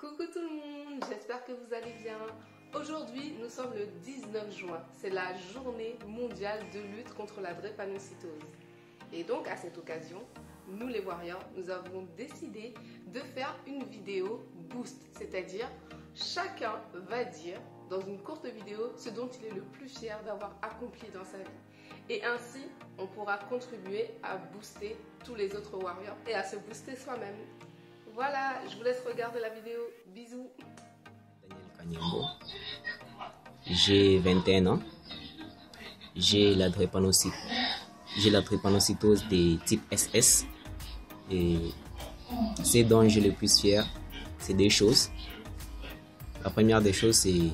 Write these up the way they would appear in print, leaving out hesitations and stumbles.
Coucou tout le monde, j'espère que vous allez bien. Aujourd'hui, nous sommes le 19 juin. C'est la journée mondiale de lutte contre la drépanocytose. Et donc, à cette occasion, nous les Warriors, nous avons décidé de faire une vidéo boost. C'est-à-dire, chacun va dire dans une courte vidéo ce dont il est le plus fier d'avoir accompli dans sa vie. Et ainsi, on pourra contribuer à booster tous les autres Warriors et à se booster soi-même. Voilà, je vous laisse regarder la vidéo. Bisous. Daniel Kanyambo. J'ai 21 ans. J'ai la drépanocytose de type SS. Et ce dont je suis le plus fier, c'est deux choses. La première des choses, c'est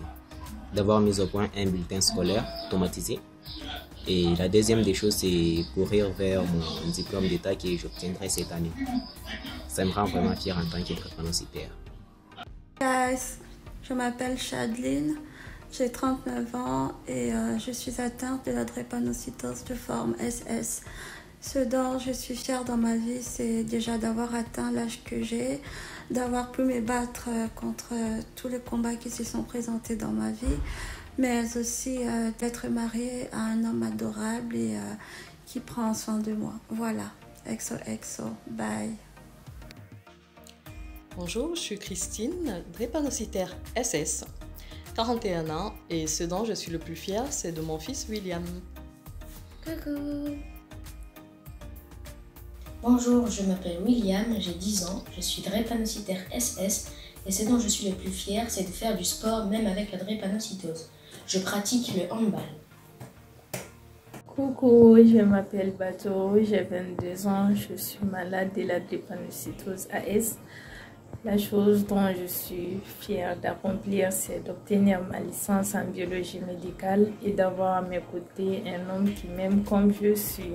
d'avoir mis au point un bulletin scolaire automatisé. Et la deuxième des choses, c'est courir vers mon diplôme d'état que j'obtiendrai cette année. Ça me rend vraiment fier en tant que drépanocytaire. Guys, je m'appelle Chadline, j'ai 39 ans et je suis atteinte de la drépanocytose de forme SS. Ce dont je suis fière dans ma vie, c'est déjà d'avoir atteint l'âge que j'ai, d'avoir pu me battre contre tous les combats qui se sont présentés dans ma vie, mais aussi d'être mariée à un homme adorable et qui prend soin de moi. Voilà, XOXO, bye. Bonjour, je suis Christine, drépanocytaire SS, 41 ans, et ce dont je suis le plus fière, c'est de mon fils William. Coucou. Bonjour, je m'appelle William, j'ai 10 ans, je suis drépanocytaire SS, et ce dont je suis le plus fière, c'est de faire du sport même avec la drépanocytose. Je pratique le handball. Coucou, je m'appelle Bato, j'ai 22 ans, je suis malade de la drépanocytose AS. La chose dont je suis fière d'accomplir, c'est d'obtenir ma licence en biologie médicale et d'avoir à mes côtés un homme qui m'aime comme je suis.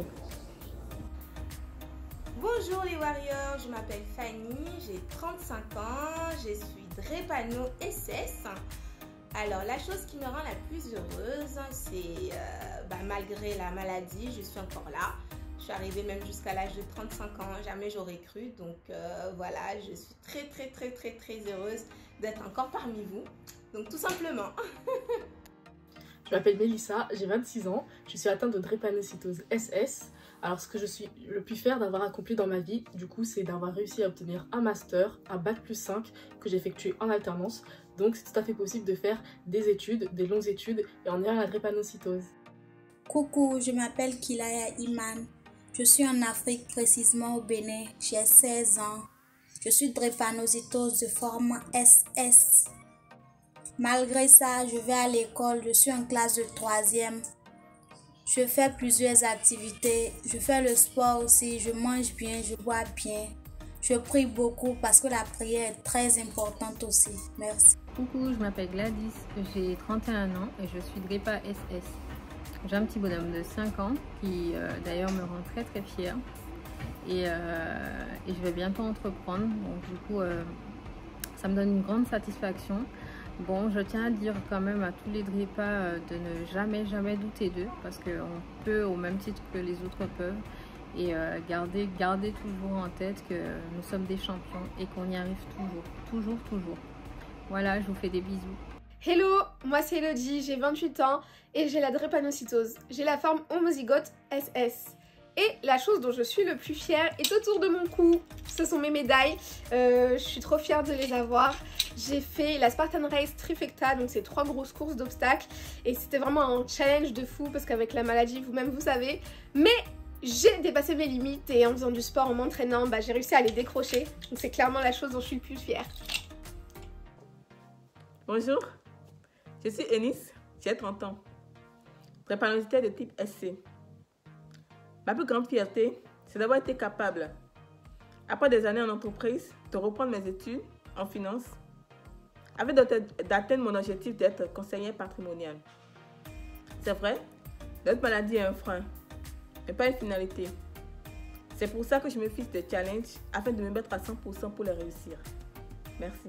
Bonjour les Warriors, je m'appelle Fanny, j'ai 35 ans, je suis drépano SS. Alors la chose qui me rend la plus heureuse, c'est malgré la maladie, je suis encore là. Je suis arrivée même jusqu'à l'âge de 35 ans, jamais j'aurais cru. Donc voilà, je suis très heureuse d'être encore parmi vous. Donc tout simplement. Je m'appelle Mélissa, j'ai 26 ans, je suis atteinte de drépanocytose SS. Alors ce que je suis le plus fière d'avoir accompli dans ma vie, du coup, c'est d'avoir réussi à obtenir un master, un bac+5 que j'ai effectué en alternance. Donc c'est tout à fait possible de faire des études, des longues études et en ayant la drépanocytose. Coucou, je m'appelle Kilaya Iman. Je suis en Afrique, précisément au Bénin. J'ai 16 ans. Je suis drépanocytose de forme SS. Malgré ça, je vais à l'école. Je suis en classe de 3e. Je fais plusieurs activités. Je fais le sport aussi. Je mange bien, je bois bien. Je prie beaucoup parce que la prière est très importante aussi. Merci. Coucou, je m'appelle Gladys. J'ai 31 ans et je suis drépa SS. J'ai un petit bonhomme de 5 ans qui d'ailleurs me rend très fière et je vais bientôt entreprendre, donc du coup ça me donne une grande satisfaction. Bon, je tiens à dire quand même à tous les drépas de ne jamais douter d'eux parce qu'on peut au même titre que les autres peuvent et garder toujours en tête que nous sommes des champions et qu'on y arrive toujours. Voilà, je vous fais des bisous. Hello, moi c'est Elodie, j'ai 28 ans et j'ai la drépanocytose. J'ai la forme homozygote SS. Et la chose dont je suis le plus fière est autour de mon cou. Ce sont mes médailles. Je suis trop fière de les avoir. J'ai fait la Spartan Race Trifecta, donc c'est 3 grosses courses d'obstacles. Et c'était vraiment un challenge de fou parce qu'avec la maladie, vous-même vous savez. Mais j'ai dépassé mes limites et en faisant du sport, en m'entraînant, j'ai réussi à les décrocher. Donc c'est clairement la chose dont je suis le plus fière. Bonjour, je suis Eunice, j'ai 30 ans, drépanocytaire de type SC. Ma plus grande fierté, c'est d'avoir été capable, après des années en entreprise, de reprendre mes études en finance, afin d'atteindre mon objectif d'être conseillère patrimoniale. C'est vrai, notre maladie est un frein, mais pas une finalité. C'est pour ça que je me fixe des challenges afin de me mettre à 100% pour les réussir. Merci.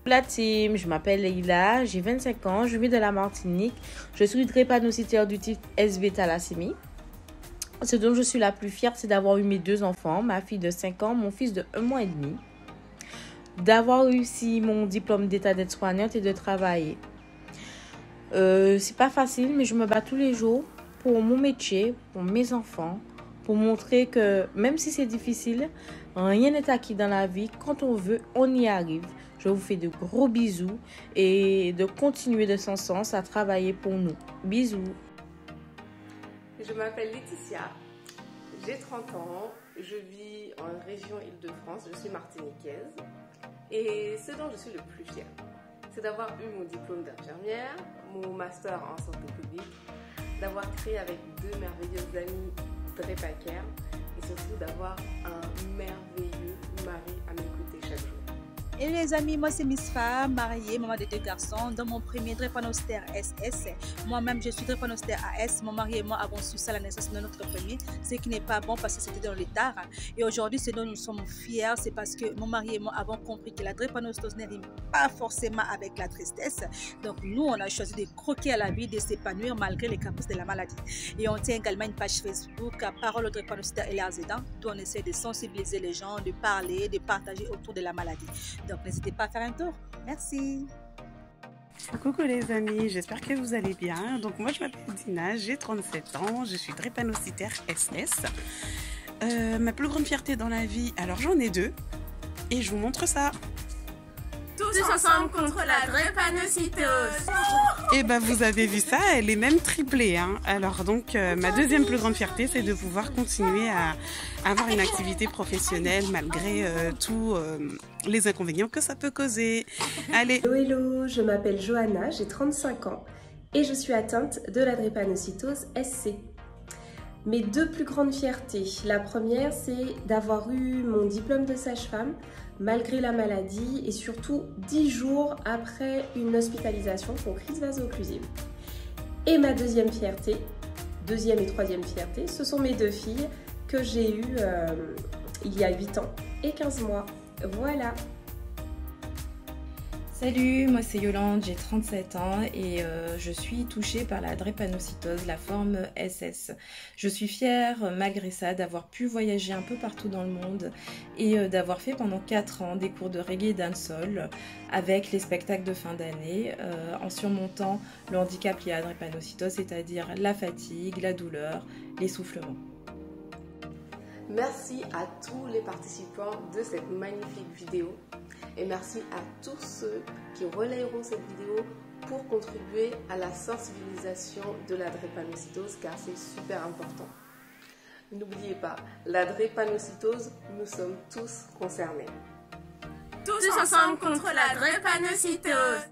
La team, je m'appelle Leïla, j'ai 25 ans, je vis de la Martinique, je suis drépanocytaire du type SB thalassémie. Ce dont je suis la plus fière, c'est d'avoir eu mes 2 enfants, ma fille de 5 ans, mon fils de 1 mois et demi. d'avoir réussi mon diplôme d'état d'aide-soignante et de travailler. C'est pas facile, mais je me bats tous les jours pour mon métier, pour mes enfants, pour montrer que même si c'est difficile, rien n'est acquis dans la vie. Quand on veut, on y arrive. Je vous fais de gros bisous et de continuer de sans sens à travailler pour nous. Bisous. Je m'appelle Laetitia, j'ai 30 ans, je vis en région Île-de-France, je suis martiniquaise. Et ce dont je suis le plus fière, c'est d'avoir eu mon diplôme d'infirmière, mon master en santé publique, d'avoir créé avec 2 merveilleuses amies DREPACARE et surtout d'avoir un merveilleux mari à mes côtés chaque jour. Et les amis, moi c'est Miss Fa, mariée, maman de 2 garçons, dans mon premier drépanocytaire SS. Moi-même je suis drépanocytaire AS, mon mari et moi avons su ça à la naissance de notre premier, ce qui n'est pas bon parce que c'était dans le tard. Et aujourd'hui, ce dont nous sommes fiers, c'est parce que mon mari et moi avons compris que la drépanocytose ne rime pas forcément avec la tristesse. Donc nous, on a choisi de croquer à la vie, de s'épanouir malgré les caprices de la maladie. Et on tient également une page Facebook, Parole aux drépanocytaires et leurs aidants, où on essaie de sensibiliser les gens, de parler, de partager autour de la maladie. Donc n'hésitez pas à faire un tour. Merci. Coucou les amis, j'espère que vous allez bien. Donc moi je m'appelle Dina, j'ai 37 ans, je suis drépanocytaire SS. Ma plus grande fierté dans la vie, alors j'en ai 2 et je vous montre ça. Tous ensemble contre la drépanocytose. Et bah vous avez vu ça, elle est même triplée. Hein. Alors donc ma deuxième plus grande fierté, c'est de pouvoir continuer à avoir une activité professionnelle malgré tous les inconvénients que ça peut causer. Allez. Hello, je m'appelle Johanna, j'ai 35 ans et je suis atteinte de la drépanocytose SC. Mes 2 plus grandes fiertés, la première c'est d'avoir eu mon diplôme de sage-femme malgré la maladie et surtout 10 jours après une hospitalisation pour crise vaso-occlusive. Et ma deuxième fierté, deuxième et troisième fierté, ce sont mes 2 filles que j'ai eues il y a 8 ans et 15 mois. Voilà. Salut, moi c'est Yolande, j'ai 37 ans et je suis touchée par la drépanocytose, la forme SS. Je suis fière, malgré ça, d'avoir pu voyager un peu partout dans le monde et d'avoir fait pendant 4 ans des cours de reggae et dancehall avec les spectacles de fin d'année en surmontant le handicap lié à la drépanocytose, c'est-à-dire la fatigue, la douleur, l'essoufflement. Merci à tous les participants de cette magnifique vidéo et merci à tous ceux qui relayeront cette vidéo pour contribuer à la sensibilisation de la drépanocytose car c'est super important. N'oubliez pas, la drépanocytose, nous sommes tous concernés. Tous ensemble contre la drépanocytose.